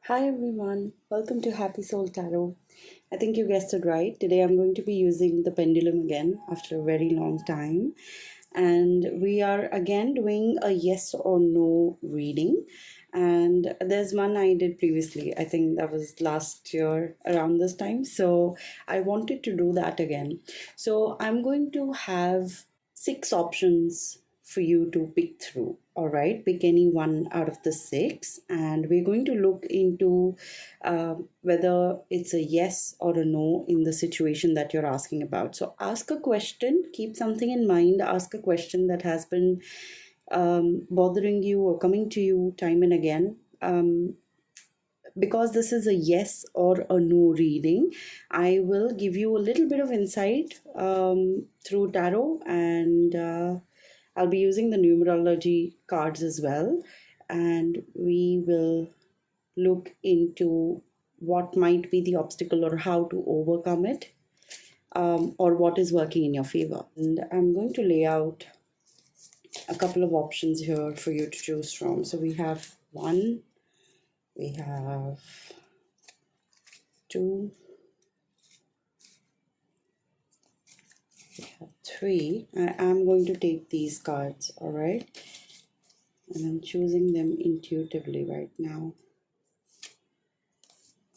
Hi everyone, welcome to Happy Soul Tarot. I think you guessed it right. Today I'm going to be using the pendulum again after a very long time. And we are again doing a yes or no reading. And there's one I did previously. I think that was last year around this time. So I wanted to do that again. So I'm going to have 6 options for you to pick through. All right, pick any one out of the 6, and we're going to look into whether it's a yes or a no in the situation that you're asking about. So ask a question, keep something in mind, ask a question that has been bothering you or coming to you time and again. Because this is a yes or a no reading, I will give you a little bit of insight through tarot, and I'll be using the numerology cards as well, and we will look into what might be the obstacle or how to overcome it, or what is working in your favor. And I'm going to lay out a couple of options here for you to choose from. So we have 1, we have 2, we have 3. I'm going to take these cards, all right? And I'm choosing them intuitively right now.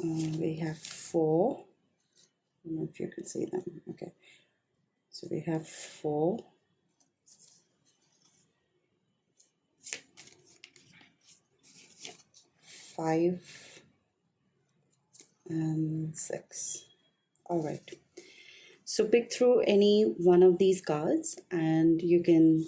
We have 4. I don't know if you can see them. Okay. So we have 4. 5 and 6. All right. So pick through any one of these cards and you can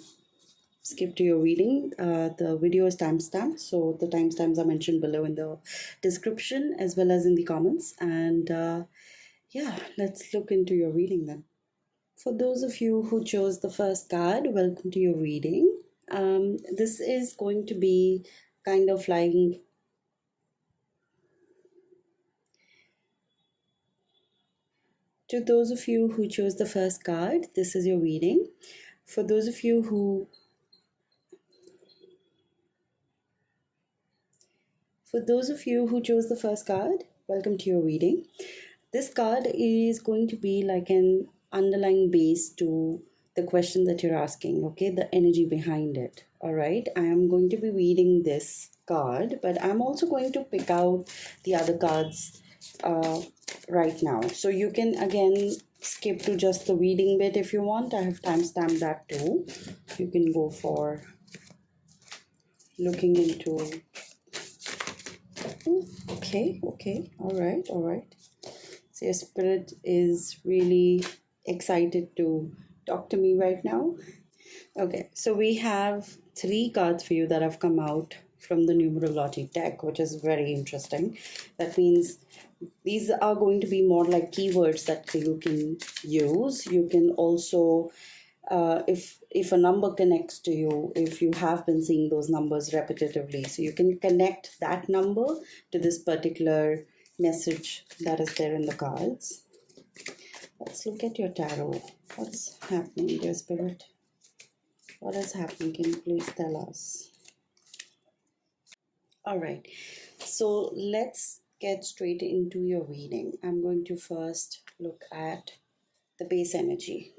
skip to your reading. The video is timestamped, so the timestamps are mentioned below in the description as well as in the comments. And yeah, let's look into your reading then. For those of you who chose the first card, welcome to your reading. This is going to be kind of like to those of you who chose the first card, this is your reading. For those of you who chose the first card, welcome to your reading. This card is going to be like an underlying base to the question that you're asking, okay? The energy behind it, all right? I am going to be reading this card, but I'm also going to pick out the other cards right now. So you can again skip to just the reading bit if you want. I have timestamped that too. You can go for looking into. Okay, all right. So your spirit is really excited to talk to me right now. Okay, so we have 3 cards for you that have come out from the numerology deck, which is very interesting. That means these are going to be more like keywords that you can use. You can also, if a number connects to you, if you have been seeing those numbers repetitively, so you can connect that number to this particular message that is there in the cards. Let's look at your tarot. What's happening, dear spirit? What is happening? Can you please tell us? All right, so let's get straight into your reading. I'm going to first look at the base energy.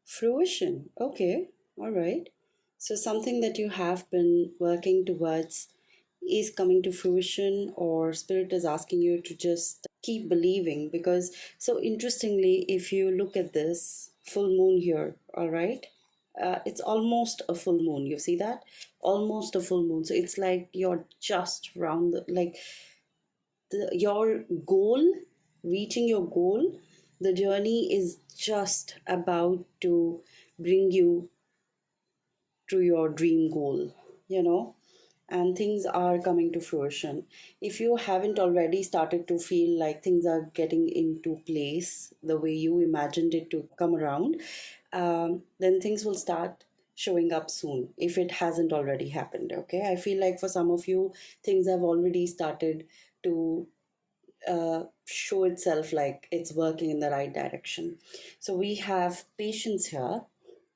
Fruition. Okay, all right. So something that you have been working towards is coming to fruition, or spirit is asking you to just keep believing. Because so interestingly, if you look at this full moon here, all right, it's almost a full moon. You see that? Almost a full moon. So it's like you're just round the, like your goal, reaching your goal, the journey is just about to bring you to your dream goal, you know, and things are coming to fruition. If you haven't already started to feel like things are getting into place the way you imagined it to come around, then things will start showing up soon if it hasn't already happened. Okay, I feel like for some of you, things have already started to show itself like it's working in the right direction. So we have patience here,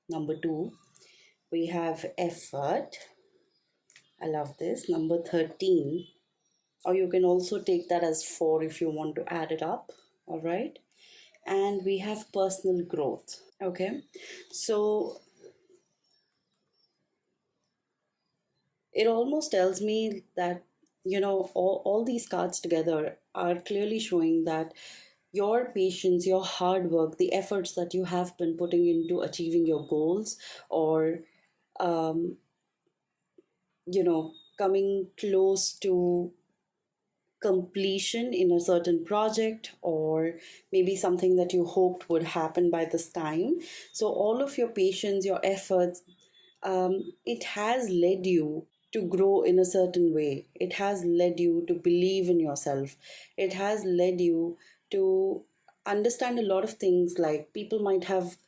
number 2. We have effort. I love this. Number 13. or you can also take that as 4 if you want to add it up. All right. And we have personal growth. Okay. So it almost tells me that, all these cards together are clearly showing that your patience, your hard work, the efforts that you have been putting into achieving your goals, or um, coming close to completion in a certain project, or maybe something that you hoped would happen by this time. So all of your patience, your efforts, it has led you to grow in a certain way. It has led you to believe in yourself. It has led you to understand a lot of things, like people might have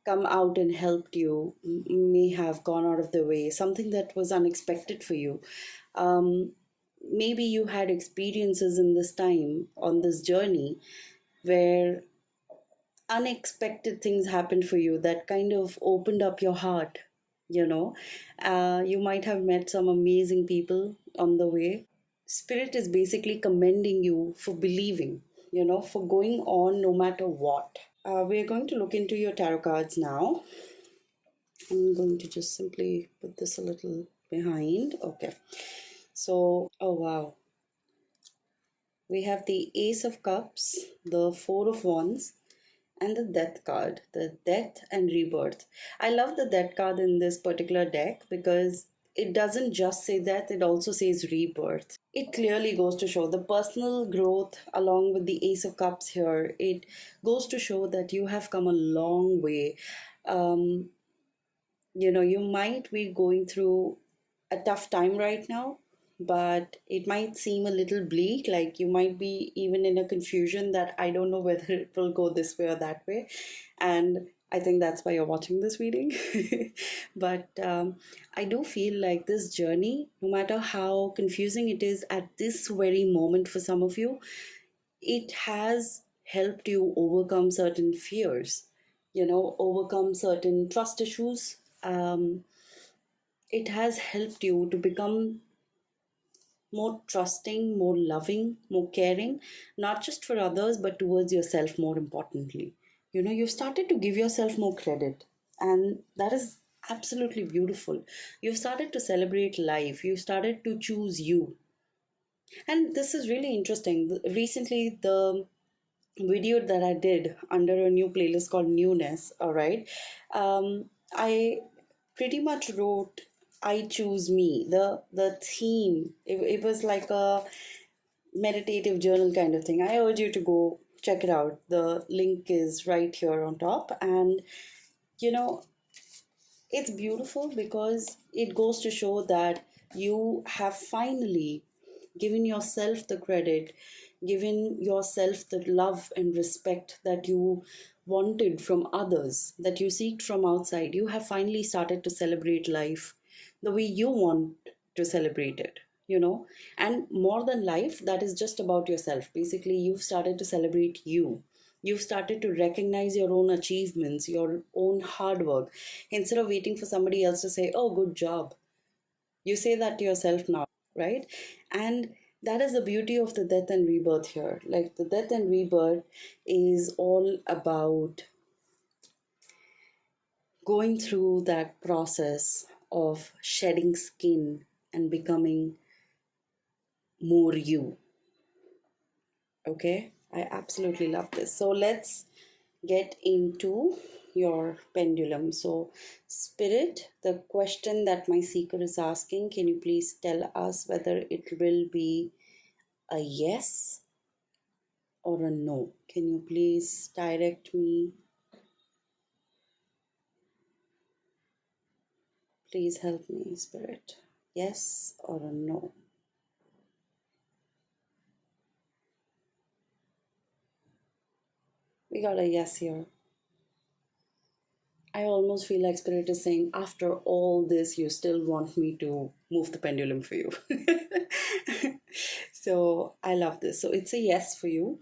come out and helped you, may have gone out of the way, something that was unexpected for you. Um, Maybe you had experiences in this time on this journey where unexpected things happened for you that kind of opened up your heart. You might have met some amazing people on the way. Spirit is basically commending you for believing, for going on no matter what. We're going to look into your tarot cards now. I'm going to just simply put this a little behind. Okay. So, oh wow. We have the Ace of Cups, the Four of Wands, and the Death card, the Death and Rebirth. I love the Death card in this particular deck because it doesn't just say death, it also says rebirth. It clearly goes to show the personal growth along with the Ace of Cups here. It goes to show that you have come a long way. Um, you might be going through a tough time right now, but it might seem a little bleak, like you might be even in a confusion that I don't know whether it will go this way or that way. And I think that's why you're watching this reading. But I do feel like this journey, no matter how confusing it is at this very moment for some of you, it has helped you overcome certain fears, overcome certain trust issues. It has helped you to become more trusting, more loving, more caring, not just for others, but towards yourself, more importantly. You've started to give yourself more credit, and that is absolutely beautiful. You've started to celebrate life, you started to choose you. And this is really interesting. Recently, the video that I did under a new playlist called Newness, all right, I pretty much wrote I choose me. The theme, it was like a meditative journal kind of thing. I urge you to go check it out. The link is right here on top. And you know, it's beautiful because it goes to show that you have finally given yourself the credit, given yourself the love and respect that you wanted from others, that you seeked from outside. You have finally started to celebrate life the way you want to celebrate it, and more than life, that is just about yourself. Basically, you've started to celebrate you. You've started to recognize your own achievements, your own hard work. Instead of waiting for somebody else to say, oh, good job, you say that to yourself now, right? And that is the beauty of the death and rebirth here. Like the death and rebirth is all about going through that process of shedding skin and becoming more you. Okay, I absolutely love this. So let's get into your pendulum. So, Spirit, the question that my seeker is asking, can you please tell us whether it will be a yes or a no? Can you please direct me? Please help me, Spirit. Yes or a no? We got a yes here. I almost feel like Spirit is saying, after all this, you still want me to move the pendulum for you. So I love this. So it's a yes for you.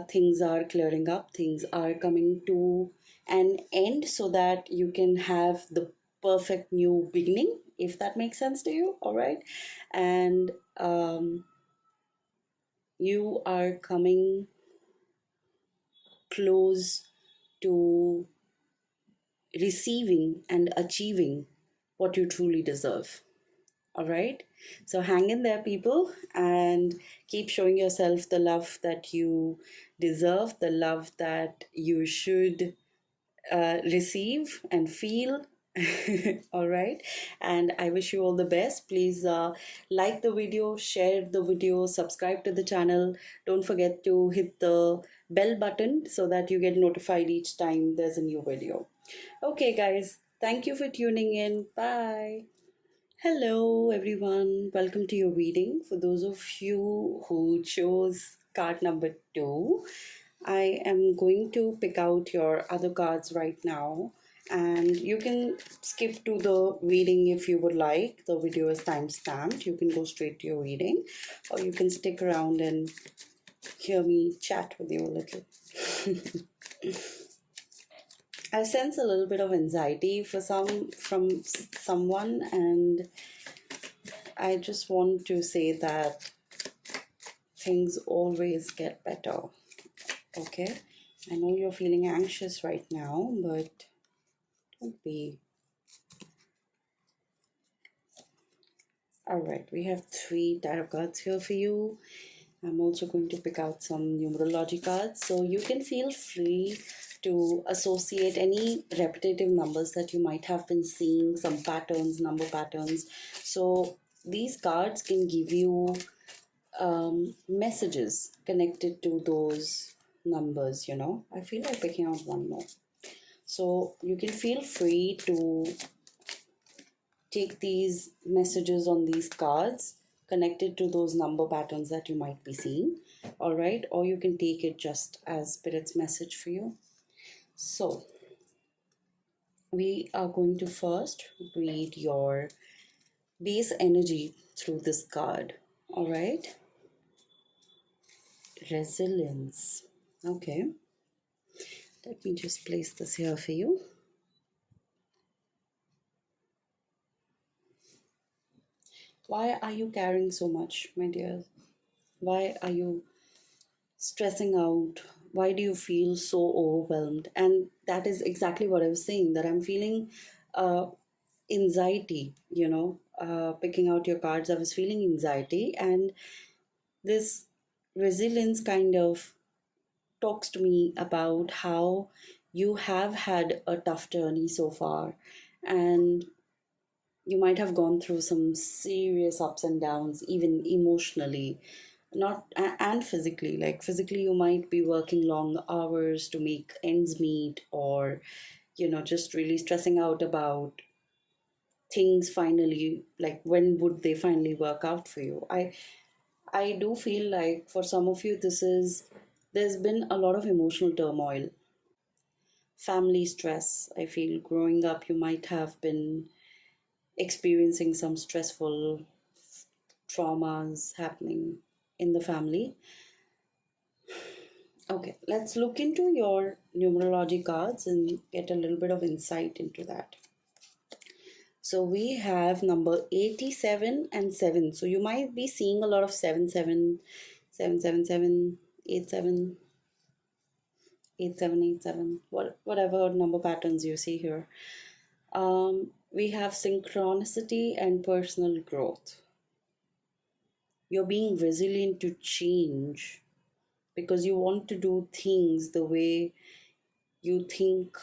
Things are clearing up, things are coming to an end so that you can have the perfect new beginning, if that makes sense to you. All right. And You are coming close to receiving and achieving what you truly deserve. All right. So hang in there, people, and keep showing yourself the love that you deserve, the love that you should receive and feel. All right. And I wish you all the best. Please like the video, share the video, subscribe to the channel. Don't forget to hit the bell button so that you get notified each time there's a new video. Okay, guys. Thank you for tuning in. Bye. Hello, everyone. Welcome to your reading. For those of you who chose card number 2, I am going to pick out your other cards right now, and you can skip to the reading if you would like. The video is time stamped. You can go straight to your reading, or you can stick around and hear me chat with you a little. I sense a little bit of anxiety from someone, and I just want to say that things always get better. Okay? I know you're feeling anxious right now, but don't be. Alright, we have 3 tarot cards here for you. I'm also going to pick out some numerology cards, so you can feel free to associate any repetitive numbers that you might have been seeing, some patterns, number patterns. So these cards can give you messages connected to those numbers. I feel like picking out one more. So you can feel free to take these messages on these cards connected to those number patterns that you might be seeing. All right, or you can take it just as Spirit's message for you. So we are going to first read your base energy through this card. All right. Resilience. Okay. Let me just place this here for you. Why are you carrying so much, my dear? Why are you stressing out? Why do you feel so overwhelmed? And that is exactly what I was saying, that I'm feeling anxiety, picking out your cards. I was feeling anxiety, and this resilience kind of talks to me about how you have had a tough journey so far, and you might have gone through some serious ups and downs, even emotionally, not and physically. Like physically, you might be working long hours to make ends meet, or just really stressing out about things finally, like when would they finally work out for you. I do feel like for some of you, there's been a lot of emotional turmoil, family stress. I feel growing up, you might have been experiencing some stressful traumas happening in the family. Okay, let's look into your numerology cards and get a little bit of insight into that. So we have number 87 and 7. So you might be seeing a lot of 7 7, 7 7 7, 8 7, 8 7 8 7, whatever number patterns you see here. We have synchronicity and personal growth. You're being resilient to change because you want to do things the way you think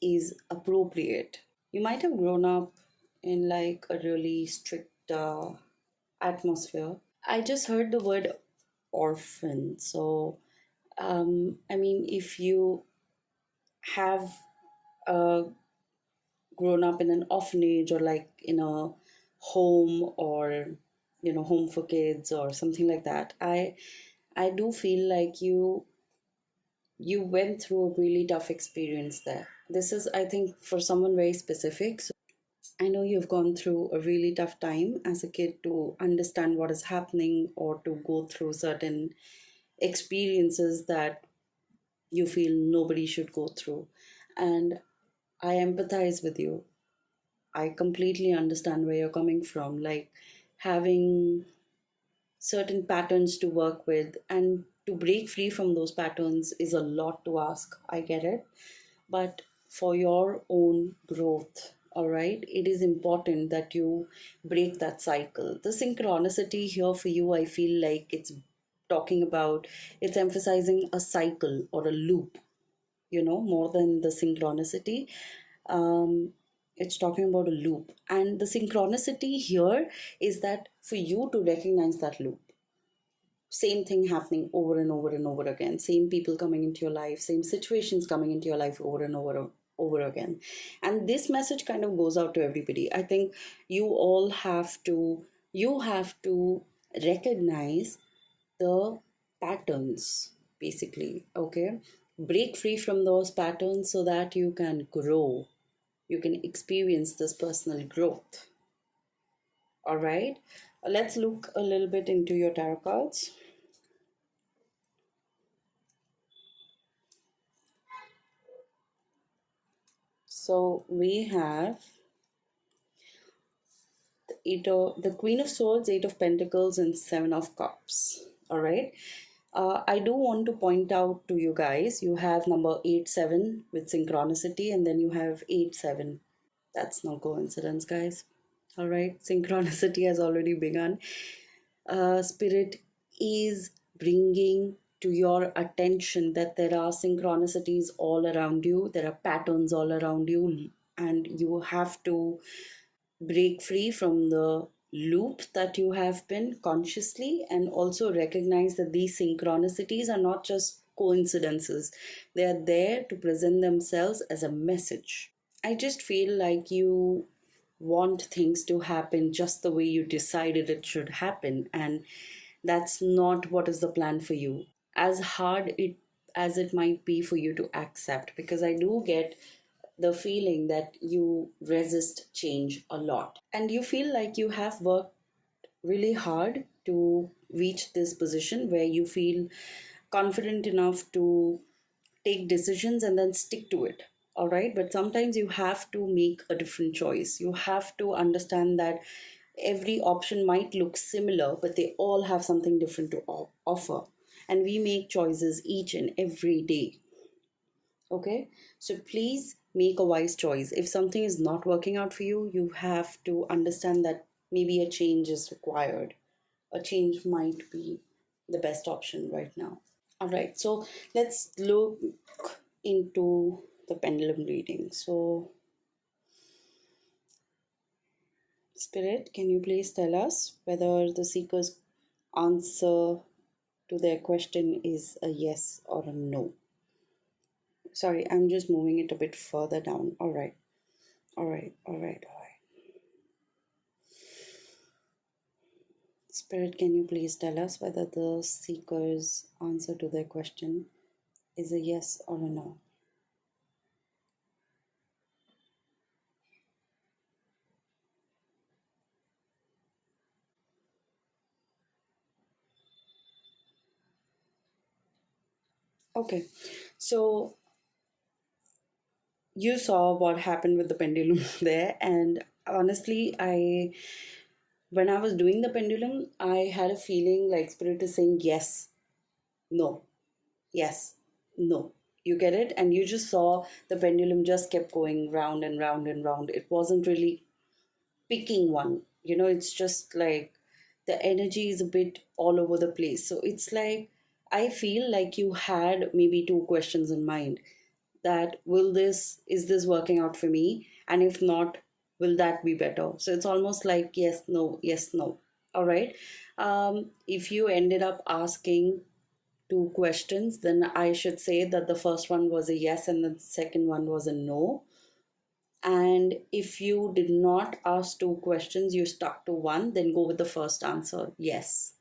is appropriate. You might have grown up in like a really strict atmosphere. I just heard the word orphan. So, I mean, if you have uh, grown up in an orphanage, or like in a home, or home for kids or something like that, I do feel like you went through a really tough experience there. This is, I think, for someone very specific. So I know you've gone through a really tough time as a kid to understand what is happening, or to go through certain experiences that you feel nobody should go through. And I empathize with you. I completely understand where you're coming from. Like having certain patterns to work with, and to break free from those patterns is a lot to ask. I get it. But for your own growth, all right, it is important that you break that cycle. The synchronicity here for you, I feel like talking about, it's emphasizing a cycle or a loop, more than the synchronicity. It's talking about a loop. And the synchronicity here is that for you to recognize that loop, same thing happening over and over and over again, same people coming into your life, same situations coming into your life over and over again. And this message kind of goes out to everybody. I think you have to recognize the patterns, basically. Okay, break free from those patterns so that you can grow, you can experience this personal growth. All right, let's look a little bit into your tarot cards. So we have the Queen of Swords, Eight of Pentacles, and Seven of Cups. All right. I do want to point out to you guys, you have number 8-7 with synchronicity, and then you have 8-7. That's no coincidence, guys. All right. Synchronicity has already begun. Spirit is bringing to your attention that there are synchronicities all around you, there are patterns all around you, and you have to break free from the loop that you have been consciously, and also recognize that these synchronicities are not just coincidences, they are there to present themselves as a message. I just feel like you want things to happen just the way you decided it should happen, and that's not what is the plan for you. As hard as it might be for you to accept, because I do get the feeling that you resist change a lot, and you feel like you have worked really hard to reach this position where you feel confident enough to take decisions and then stick to it. All right, but sometimes you have to make a different choice. You have to understand that every option might look similar, but they all have something different to offer, and we make choices each and every day. Okay, so please make a wise choice. If something is not working out for you, you have to understand that maybe a change is required. A change might be the best option right now. All right, so let's look into the pendulum reading. So, Spirit, can you please tell us whether the seeker's answer to their question is a yes or a no? Sorry, I'm just moving it a bit further down. All right, all right, all right, all right. Spirit, can you please tell us whether the seeker's answer to their question is a yes or a no? Okay, so you saw what happened with the pendulum there, and honestly, when I was doing the pendulum, I had a feeling like Spirit is saying yes, no, yes, no. You get it? And you just saw the pendulum just kept going round and round and round. It wasn't really picking one. It's just like the energy is a bit all over the place. So it's like, I feel like you had maybe two questions in mind, that is this working out for me? And if not, will that be better? So it's almost like yes, no, yes, no. All right. If you ended up asking two questions, then I should say that the first one was a yes and the second one was a no. And if you did not ask two questions, you stuck to one, then go with the first answer, yes.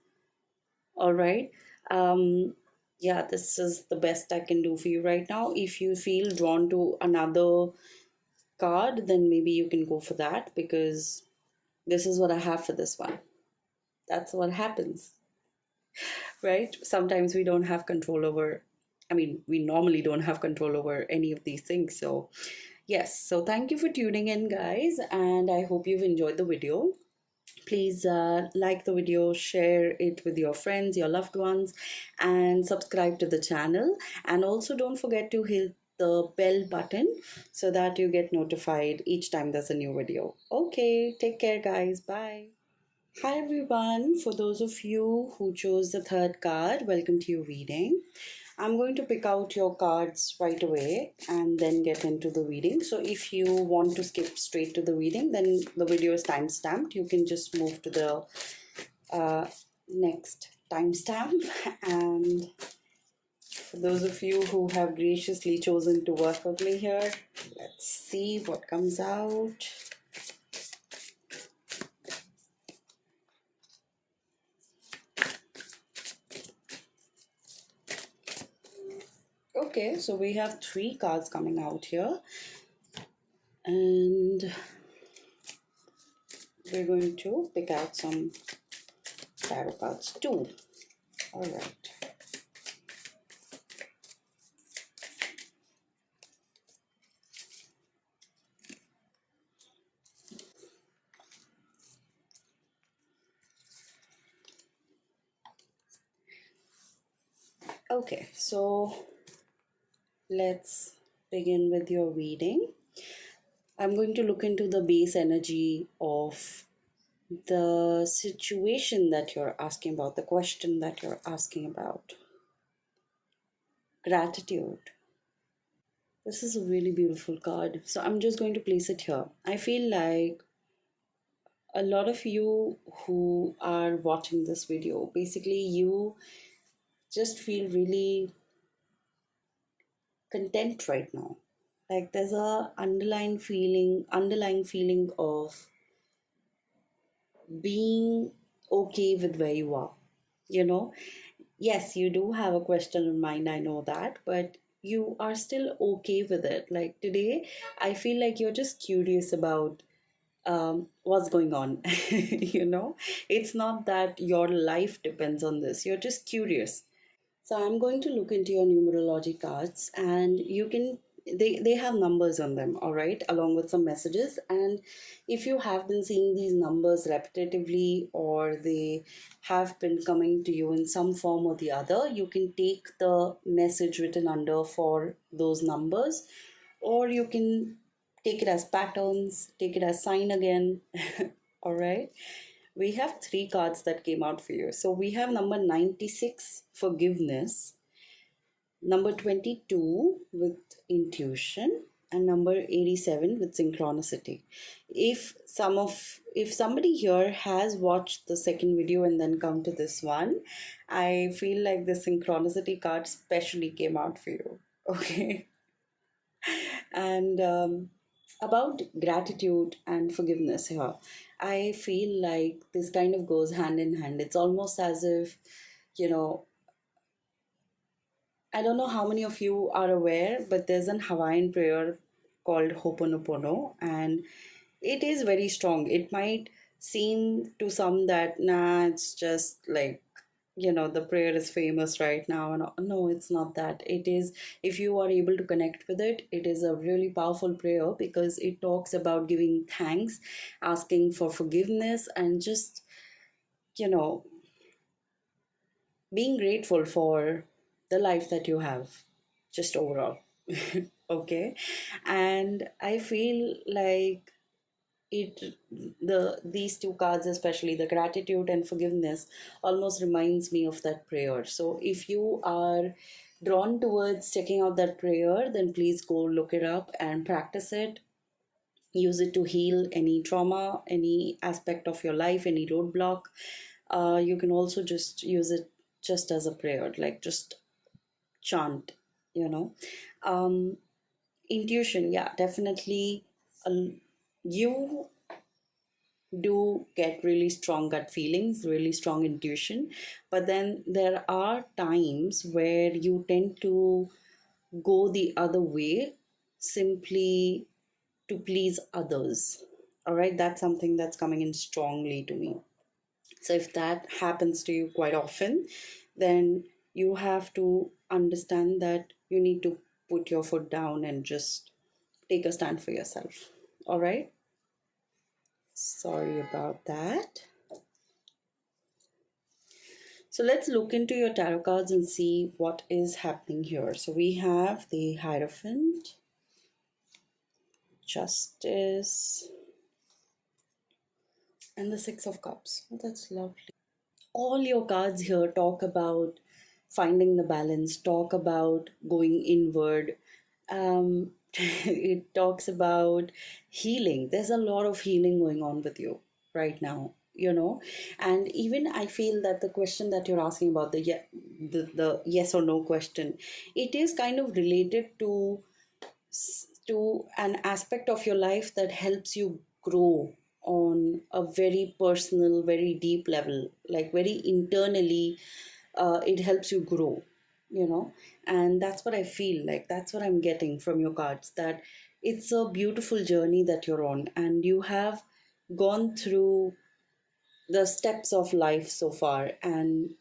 All right. Yeah, this is the best I can do for you right now. If you feel drawn to another card, then maybe you can go for that, because this is what I have for this one. That's what happens, right? Sometimes we don't have control over, I mean, we normally don't have control over any of these things. So, yes. So, thank you for tuning in, guys, and I hope you've enjoyed the video. Please like the video, share it with your friends, your loved ones, and subscribe to the channel. And also don't forget to hit the bell button so that you get notified each time there's a new video. Okay, take care, guys. Bye. Hi everyone. For those of you who chose the third card, welcome to your reading. I'm going to pick out your cards right away and then get into the reading. So if you want to skip straight to the reading, then the video is time stamped. You can just move to the next timestamp. And for those of you who have graciously chosen to work with me here, let's see what comes out. Okay, so we have three cards coming out here, and we're going to pick out some tarot cards too. All right. Okay, so let's begin with your reading. I'm going to look into the base energy of the situation that you're asking about, the question that you're asking about. Gratitude. This is a really beautiful card. So I'm just going to place it here. I feel like a lot of you who are watching this video, basically you just feel really content right now. Like there's a underlying feeling of being okay with where you are. You know, yes, you do have a question in mind, I know that, but you are still okay with it. Like today, I feel like you're just curious about what's going on. It's not that your life depends on this, you're just curious. So I'm going to look into your numerology cards, and you can they have numbers on them, all right, along with some messages. And if you have been seeing these numbers repetitively, or they have been coming to you in some form or the other, you can take the message written under for those numbers, or you can take it as patterns, take it as sign again. All right. We have three cards that came out for you. So we have number 96, forgiveness, number 22 with intuition, and number 87 with synchronicity. If somebody here has watched the second video and then come to this one, I feel like the synchronicity card specially came out for you. Okay. And about gratitude and forgiveness here, I feel like this kind of goes hand in hand. It's almost as if, you know, I don't know how many of you are aware, but there's an Hawaiian prayer called Ho'oponopono, and it is very strong. It might seem to some that, nah, it's just like, the prayer is famous right now. And no, it's not that. It is, if you are able to connect with it, it is a really powerful prayer because it talks about giving thanks, asking for forgiveness, and just, you know, being grateful for the life that you have, just overall. Okay. And I feel like it these two cards, especially the gratitude and forgiveness, almost reminds me of that prayer. So if you are drawn towards checking out that prayer, then please go look it up and practice it. Use it to heal any trauma, any aspect of your life, any roadblock. You can also just use it just as a prayer, like just chant, you know. um Intuition, yeah, definitely. You do get really strong gut feelings, really strong intuition, but then there are times where you tend to go the other way simply to please others. All right, that's something that's coming in strongly to me. So if that happens to you quite often, then you have to understand that you need to put your foot down and just take a stand for yourself. All right. Sorry about that. So let's look into your tarot cards and see what is happening here. So we have the Hierophant, Justice, and the Six of Cups. Oh, that's lovely. All your cards here talk about finding the balance, talk about going inward. It talks about healing. There's a lot of healing going on with you right now, and even I feel that the question that you're asking about the yes or no question, it is kind of related to an aspect of your life that helps you grow on a very personal, very deep level, like very internally. It helps you grow, you know, and that's what I feel like. That's what I'm getting from your cards, that it's a beautiful journey that you're on, and you have gone through the steps of life so far, and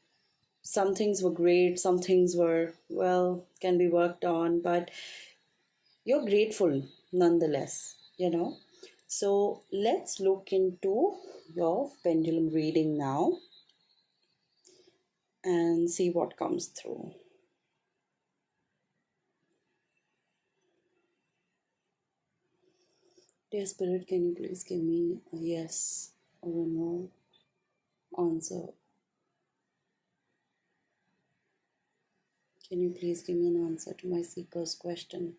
some things were great, some things were, well, can be worked on, but you're grateful nonetheless, So let's look into your pendulum reading now and see what comes through. Dear Spirit, can you please give me a yes or a no answer? Can you please give me an answer to my seeker's question?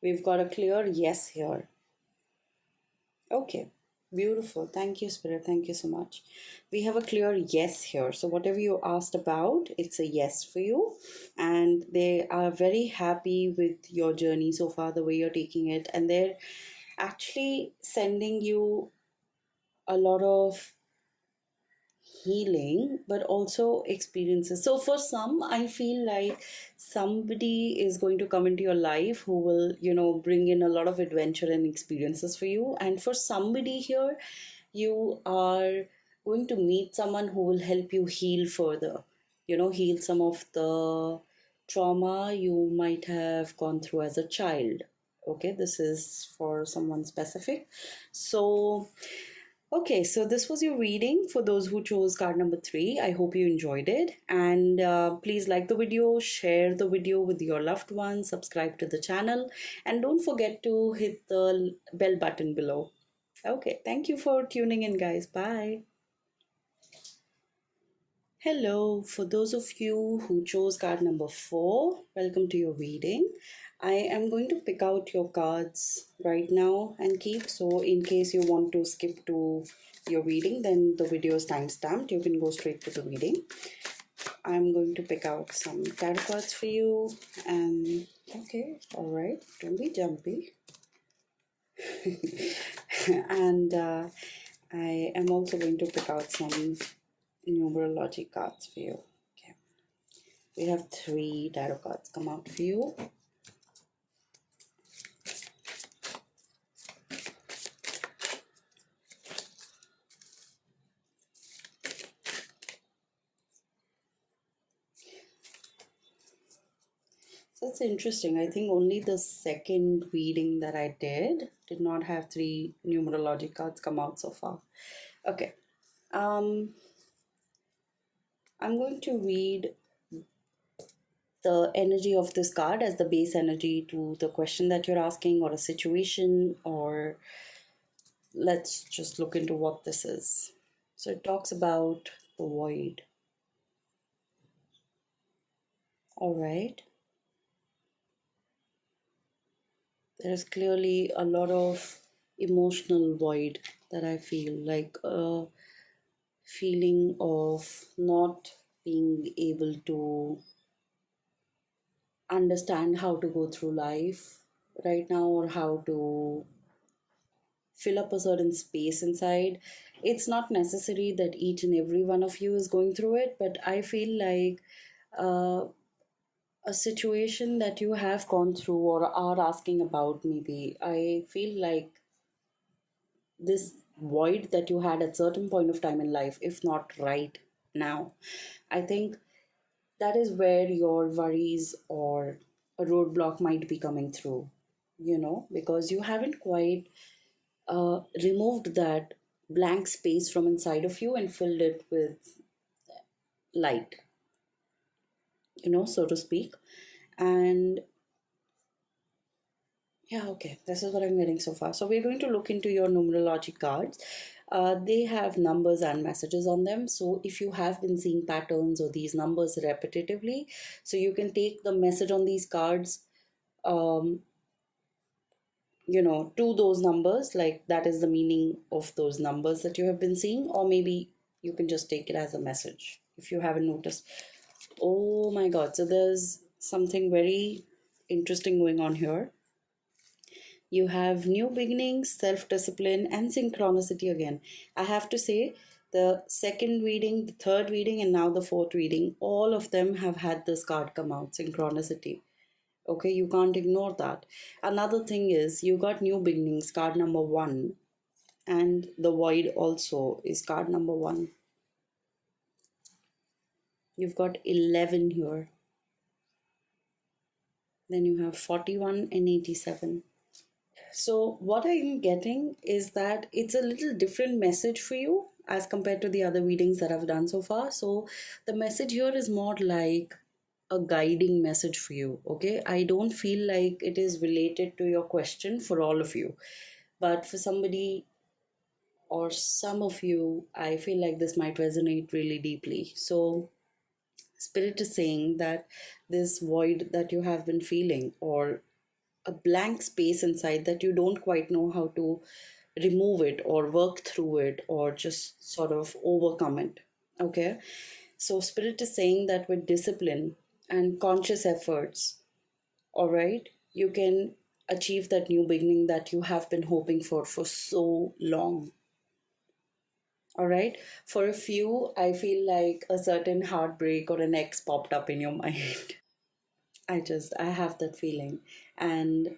We've got a clear yes here. Okay, beautiful. Thank you, Spirit. Thank you so much. We have a clear yes here. So, whatever you asked about, it's a yes for you. And they are very happy with your journey so far, the way you're taking it. And they're actually sending you a lot of healing, but also experiences. So for some, I feel like somebody is going to come into your life who will, bring in a lot of adventure and experiences for you. And for somebody here, you are going to meet someone who will help you heal further, heal some of the trauma you might have gone through as a child. Okay, this is for someone specific. So okay, so this was your reading for those who chose card number 3. I hope you enjoyed it. And please like the video, share the video with your loved ones, subscribe to the channel, and don't forget to hit the bell button below. Okay, thank you for tuning in, guys. Bye. Hello, for those of you who chose card number 4, welcome to your reading. I am going to pick out your cards right now and keep, so in case you want to skip to your reading, then the video is time stamped. You can go straight to the reading. I'm going to pick out some tarot cards for you, and okay, all right, don't be jumpy. And I am also going to pick out some numerology cards for you. Okay, we have 3 tarot cards come out for you. So it's interesting. I think only the second reading that I did not have 3 numerology cards come out so far. Okay. I'm going to read the energy of this card as the base energy to the question that you're asking, or a situation, or let's just look into what this is. So it talks about the void. All right. There's clearly a lot of emotional void that I feel, like a feeling of not being able to understand how to go through life right now, or how to fill up a certain space inside. It's not necessary that each and every one of you is going through it, but I feel like uh, a situation that you have gone through or are asking about, maybe I feel like this void that you had at certain point of time in life, if not right now. I think that is where your worries or a roadblock might be coming through, because you haven't quite removed that blank space from inside of you and filled it with light, so to speak. And yeah, okay, this is what I'm getting so far. So we're going to look into your numerology cards. They have numbers and messages on them. So if you have been seeing patterns or these numbers repetitively, so you can take the message on these cards, um, to those numbers, like that is the meaning of those numbers that you have been seeing, or maybe you can just take it as a message if you haven't noticed. Oh my God. So there's something very interesting going on here. You have new beginnings, self discipline, and synchronicity again. I have to say, the second reading, the third reading, and now the fourth reading, all of them have had this card come out, synchronicity. Okay, you can't ignore that. Another thing is, you got new beginnings, card number one, and the void also is card number one. You've got 11 here. Then you have 41 and 87. So, what I'm getting is that it's a little different message for you as compared to the other readings that I've done so far. So, the message here is more like a guiding message for you. Okay, I don't feel like it is related to your question for all of you, but for somebody or some of you, I feel like this might resonate really deeply. So, Spirit is saying that this void that you have been feeling, or a blank space inside that you don't quite know how to remove it or work through it or just sort of overcome it. Okay. So, Spirit is saying that with discipline and conscious efforts, all right, you can achieve that new beginning that you have been hoping for so long. All right. For a few, I feel like a certain heartbreak or an ex popped up in your mind. I have that feeling. And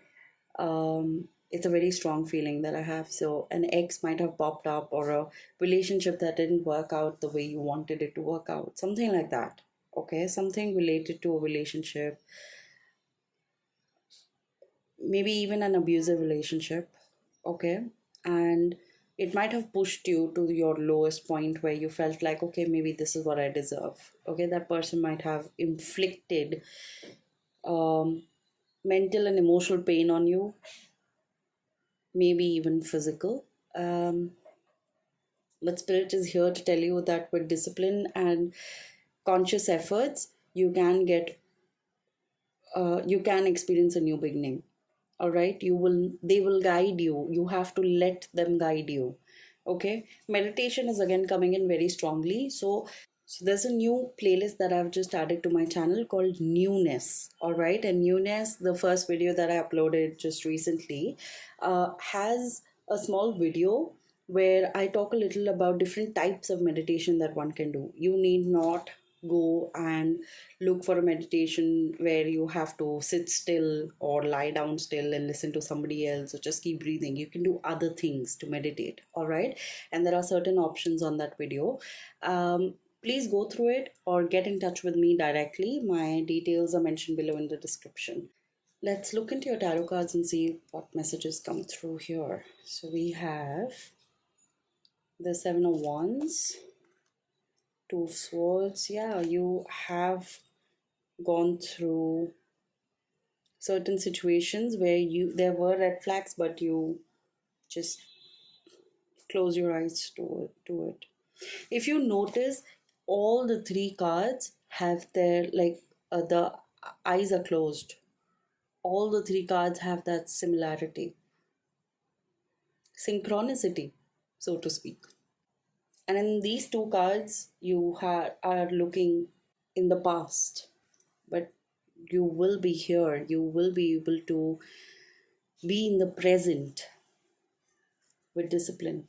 it's a very strong feeling that I have. So, an ex might have popped up, or a relationship that didn't work out the way you wanted it to work out, something like that. Okay, something related to a relationship, maybe even an abusive relationship. Okay, and it might have pushed you to your lowest point where you felt like, okay, maybe this is what I deserve. Okay, that person might have inflicted um, mental and emotional pain on you, maybe even physical. Um, but Spirit is here to tell you that with discipline and conscious efforts, you can experience a new beginning. All right, they will guide you. You have to let them guide you. Okay, meditation is again coming in very strongly. So there's a new playlist that I've just added to my channel called Newness. All right. And Newness, the first video that I uploaded just recently, has a small video where I talk a little about different types of meditation that one can do. You need not go and look for a meditation where you have to sit still or lie down still and listen to somebody else or just keep breathing. You can do other things to meditate. All right. And there are certain options on that video. Please go through it or get in touch with me directly. My details are mentioned below in the description. Let's look into your tarot cards and see what messages come through here. So we have the Seven of Wands, Two of Swords. Yeah, you have gone through certain situations where there were red flags, but you just close your eyes to it. If you notice, all the three cards have their the eyes are closed. All the three cards have that similarity, synchronicity, so to speak. And in these two cards, are looking in the past, but you will be here. You will be able to be in the present with discipline.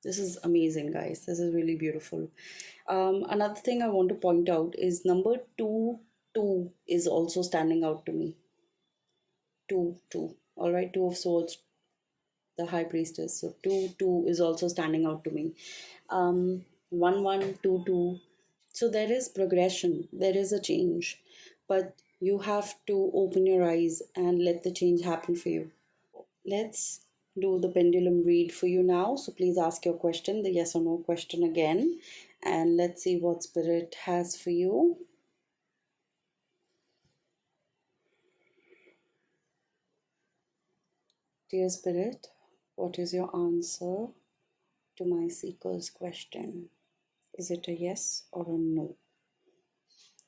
This is amazing, guys. This is really beautiful. Another thing I want to point out is number two is also standing out to me. Two. All right, Two of Swords, the high priestess. So 2 2 is also standing out to me. 1 1 2 2. So there is progression, there is a change, but you have to open your eyes and let the change happen for you. Let's do the pendulum read for you now. So please ask your question, the yes or no question again, and let's see what spirit has for you. Dear spirit, what is your answer to my seeker's question? Is it a yes or a no?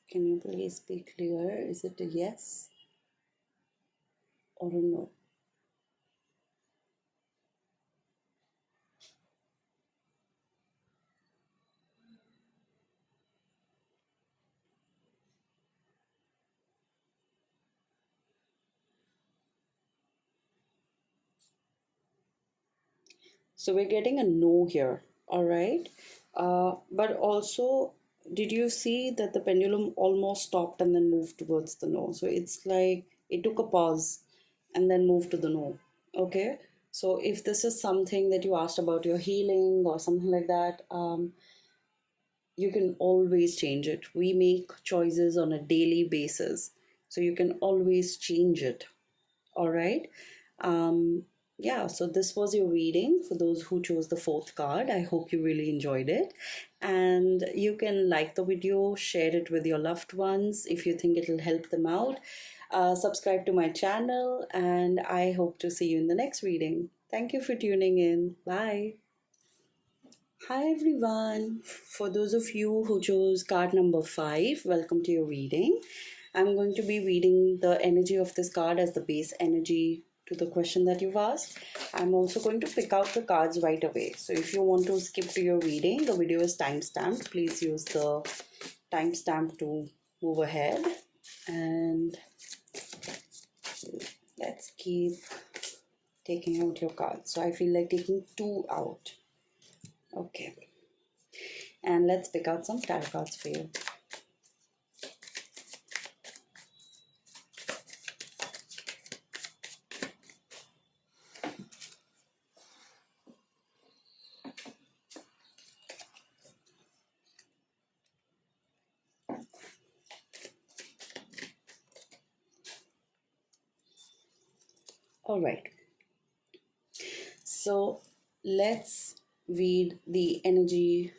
Can you please be clear? Is it a yes or a no? So we're getting a no here, all right? But also, did you see that the pendulum almost stopped and then moved towards the no? So it's like it took a pause and then moved to the no, okay? So if this is something that you asked about your healing or something like that, you can always change it. We make choices on a daily basis, so you can always change it, all right. Yeah, so this was your reading for those who chose the fourth card. I hope you really enjoyed it. And you can like the video, share it with your loved ones if you think it'll help them out. Subscribe to my channel, and I hope to see you in the next reading. Thank you for tuning in. Bye. Hi everyone. For those of you who chose card number 5, welcome to your reading. I'm going to be reading the energy of this card as the base energy to the question that you've asked. I'm also going to pick out the cards right away. So if you want to skip to your reading, the video is timestamped. Please use the timestamp to move ahead. And let's keep taking out your cards. So I feel like taking 2 out. Okay. And let's pick out some tarot cards for you. All right. So let's read the energy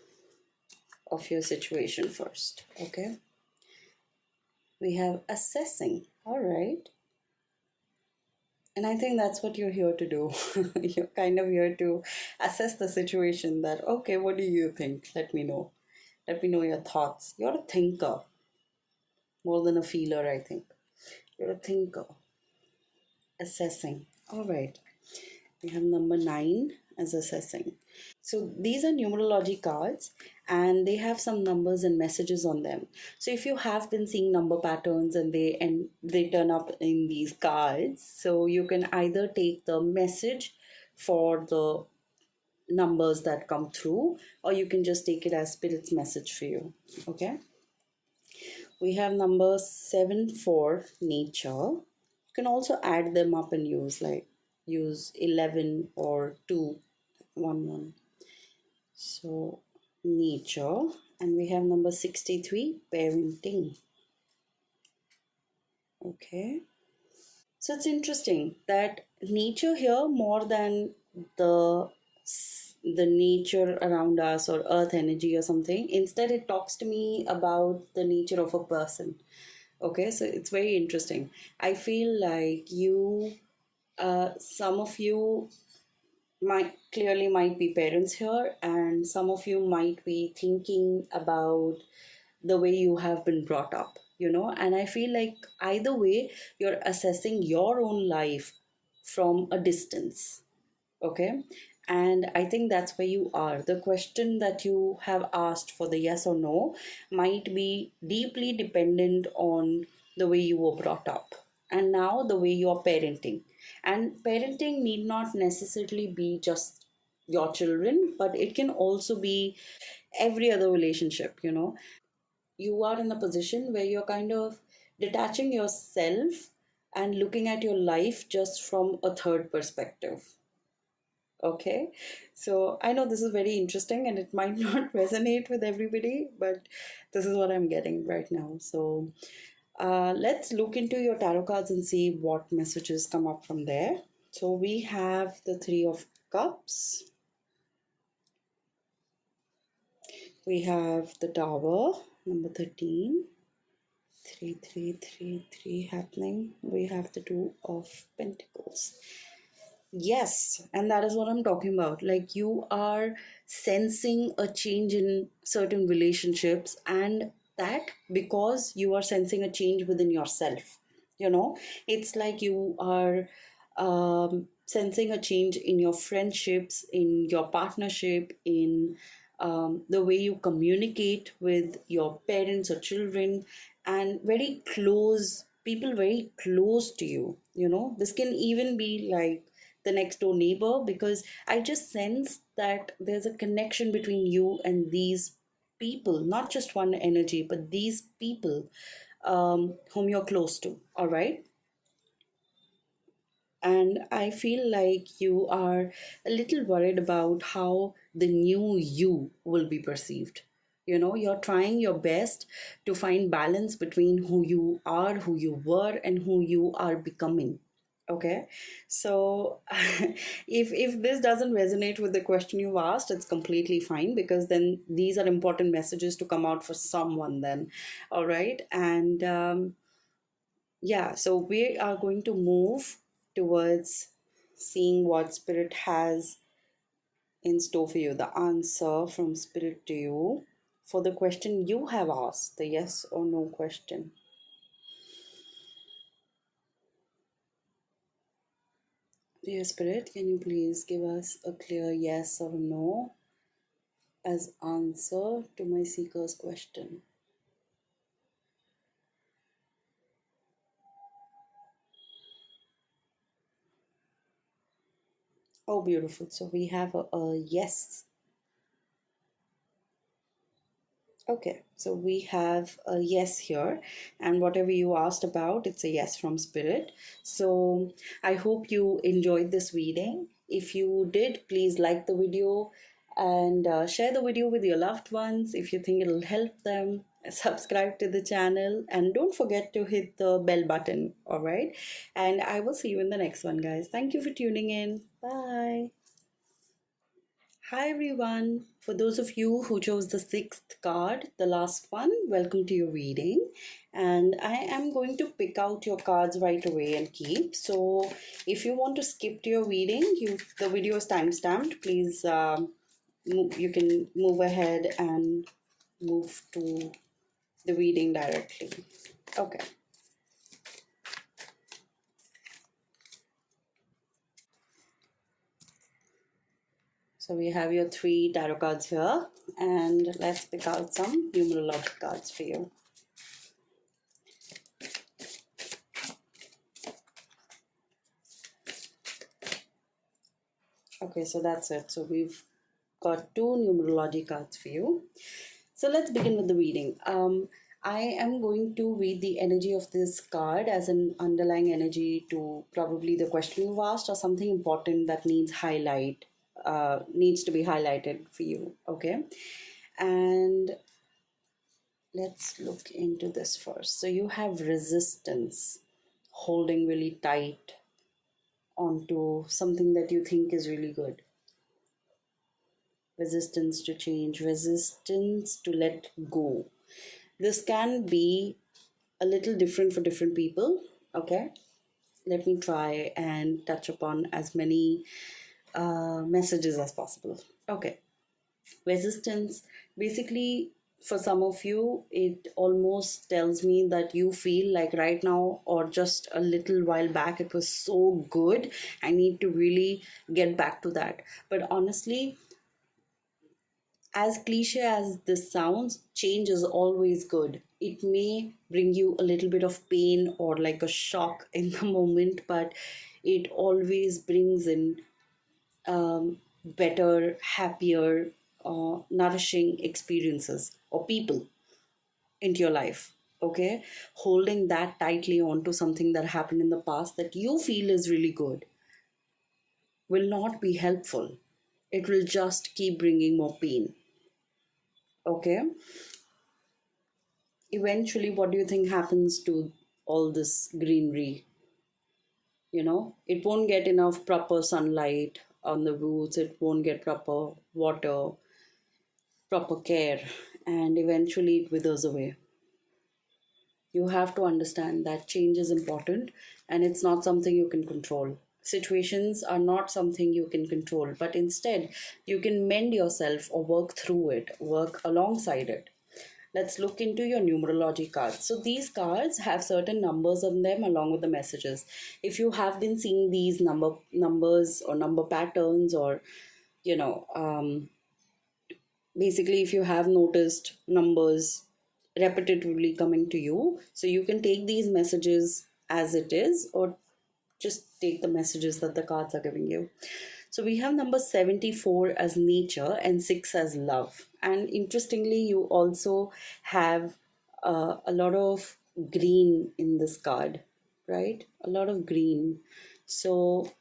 of your situation first. Okay. We have assessing. All right. And I think that's what you're here to do. You're kind of here to assess the situation that, okay, what do you think? Let me know. Let me know your thoughts. You're a thinker more than a feeler, I think. You're a thinker. Assessing. All right. We have number 9 as assessing. So these are numerology cards and they have some numbers and messages on them. So if you have been seeing number patterns and they turn up in these cards, so you can either take the message for the numbers that come through, or you can just take it as spirit's message for you. Okay. We have number 7 for nature. You can also add them up and use 11 or 2 1 1. So nature, and we have number 63, parenting. Okay. So it's interesting that nature here, more than the the nature around us or earth energy or something, instead it talks to me about the nature of a person. Okay, so it's very interesting. I feel like some of you might be parents here, and some of you might be thinking about the way you have been brought up, and I feel like either way you're assessing your own life from a distance. Okay. And I think that's where you are. The question that you have asked for the yes or no might be deeply dependent on the way you were brought up and now the way you are parenting. And parenting need not necessarily be just your children, but it can also be every other relationship. You are in a position where you're kind of detaching yourself and looking at your life just from a third perspective. Okay, so I know this is very interesting and it might not resonate with everybody, but this is what I'm getting right now. So let's look into your tarot cards and see what messages come up from there. So we have the Three of Cups, we have the Tower, number 13, 3333 happening. We have the Two of Pentacles. Yes, and that is what I'm talking about. Like you are sensing a change in certain relationships, and that because you are sensing a change within yourself. You know, it's like you are sensing a change in your friendships, in your partnership, in the way you communicate with your parents or children, and very close people, very close to you. You know, this can even be like the next door neighbor, because I just sense that there's a connection between you and these people, not just one energy, but these people whom you're close to. All right. And I feel like you are a little worried about how the new you will be perceived. You know, you're trying your best to find balance between who you are, who you were, and who you are becoming. Okay, so if this doesn't resonate with the question you've asked, it's completely fine, because then these are important messages to come out for someone then. All right, and yeah, so we are going to move towards seeing what Spirit has in store for you, the answer from Spirit to you for the question you have asked, the yes or no question. Dear Spirit, can you please give us a clear yes or no as answer to my seeker's question? Oh, beautiful. So we have a yes. Okay, so we have a yes here, and whatever you asked about, it's a yes from Spirit. So I hope you enjoyed this reading. If you did, please like the video and share the video with your loved ones if you think it'll help them. Subscribe to the channel and don't forget to hit the bell button. All right, and I will see you in the next one, guys. Thank you for tuning in. Bye. Hi everyone. For those of you who chose the sixth card, the last one, welcome to your reading. And I am going to pick out your cards right away and keep. So if you want to skip to your reading, the video is time stamped. Please, you can move ahead and move to the reading directly. Okay. So we have your three tarot cards here, and let's pick out some numerology cards for you. Okay, so that's it. So we've got two numerology cards for you. So let's begin with the reading. I am going to read the energy of this card as an underlying energy to probably the question you've asked, or something important that needs to be highlighted for you. Okay, and let's look into this first. So you have resistance, holding really tight onto something that you think is really good. Resistance to change, resistance to let go. This can be a little different for different people. Okay, let me try and touch upon as many messages as possible. Okay, resistance, basically, for some of you, it almost tells me that you feel like right now or just a little while back it was so good, I need to really get back to that. But honestly, as cliche as this sounds, change is always good. It may bring you a little bit of pain or like a shock in the moment, but it always brings in better, happier, nourishing experiences or people into your life. Okay, holding that tightly onto something that happened in the past that you feel is really good, will not be helpful. It will just keep bringing more pain. Okay? Eventually, what do you think happens to all this greenery? It won't get enough proper sunlight on the roots, it won't get proper water, proper care, and eventually it withers away. You have to understand that change is important and it's not something you can control. Situations are not something you can control, but instead you can mend yourself or work through it, work alongside it. Let's look into your numerology cards. So these cards have certain numbers on them along with the messages. If you have been seeing these numbers or number patterns, or you know, basically if you have noticed numbers repetitively coming to you, so you can take these messages as it is, or just take the messages that the cards are giving you. So we have number 74 as nature and 6 as love. And interestingly, you also have a lot of green in this card, right? A lot of green. So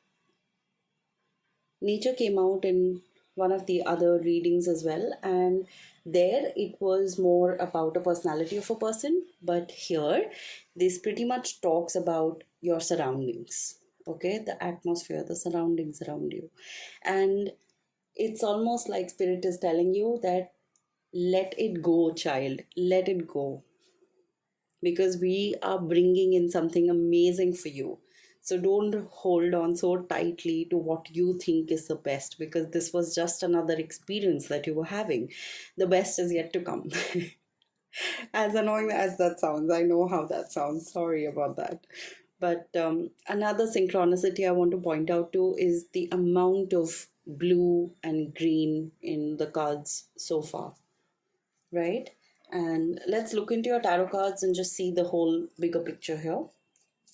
nature came out in one of the other readings as well, and there it was more about a personality of a person, but here this pretty much talks about your surroundings. Okay, the atmosphere, the surroundings around you. And it's almost like spirit is telling you that let it go, child, let it go, because we are bringing in something amazing for you. So don't hold on so tightly to what you think is the best, because this was just another experience that you were having. The best is yet to come. As annoying as that sounds, I know how that sounds. Sorry about that. But another synchronicity I want to point out to is the amount of blue and green in the cards so far, right? And let's look into your tarot cards and just see the whole bigger picture here.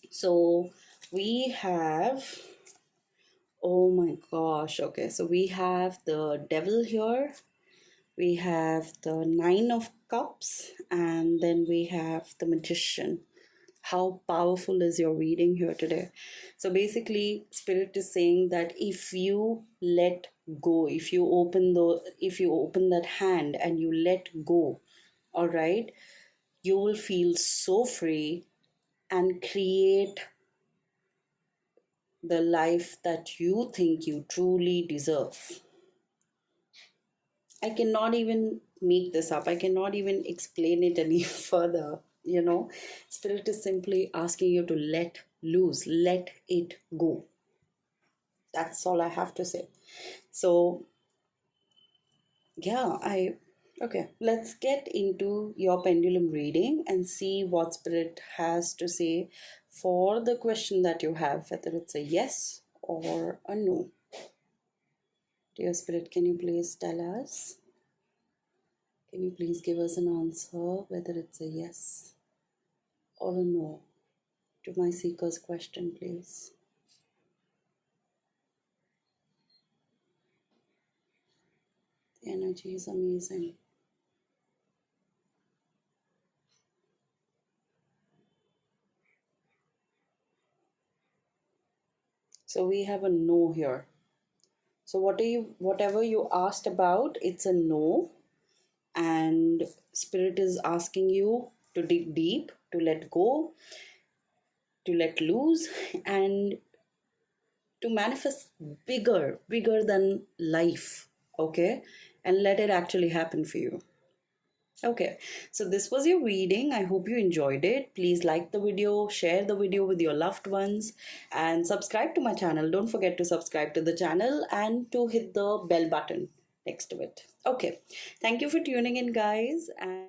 So we have, oh my gosh, okay, so we have the devil here, we have the nine of cups, and then we have the magician. How powerful is your reading here today? So basically spirit is saying that if you let go, if you open that hand and you let go, all right, you will feel so free and create the life that you think you truly deserve. I cannot even make this up. I cannot even explain it any further. Spirit is simply asking you to let loose, let it go. That's all I have to say. So, yeah, okay, let's get into your pendulum reading and see what spirit has to say for the question that you have, whether it's a yes or a no. Dear spirit, can you please tell us? Can you please give us an answer, whether it's a yes or a no, to my seeker's question, please? The energy is amazing. So we have a no here. So whatever you asked about, it's a no, and spirit is asking you to dig deep, to let go, to let loose, and to manifest bigger than life. Okay, and let it actually happen for you. Okay, so this was your reading. I hope you enjoyed it. Please like the video, share the video with your loved ones, and subscribe to my channel. Don't forget to subscribe to the channel and to hit the bell button next to it. Okay, thank you for tuning in, guys. And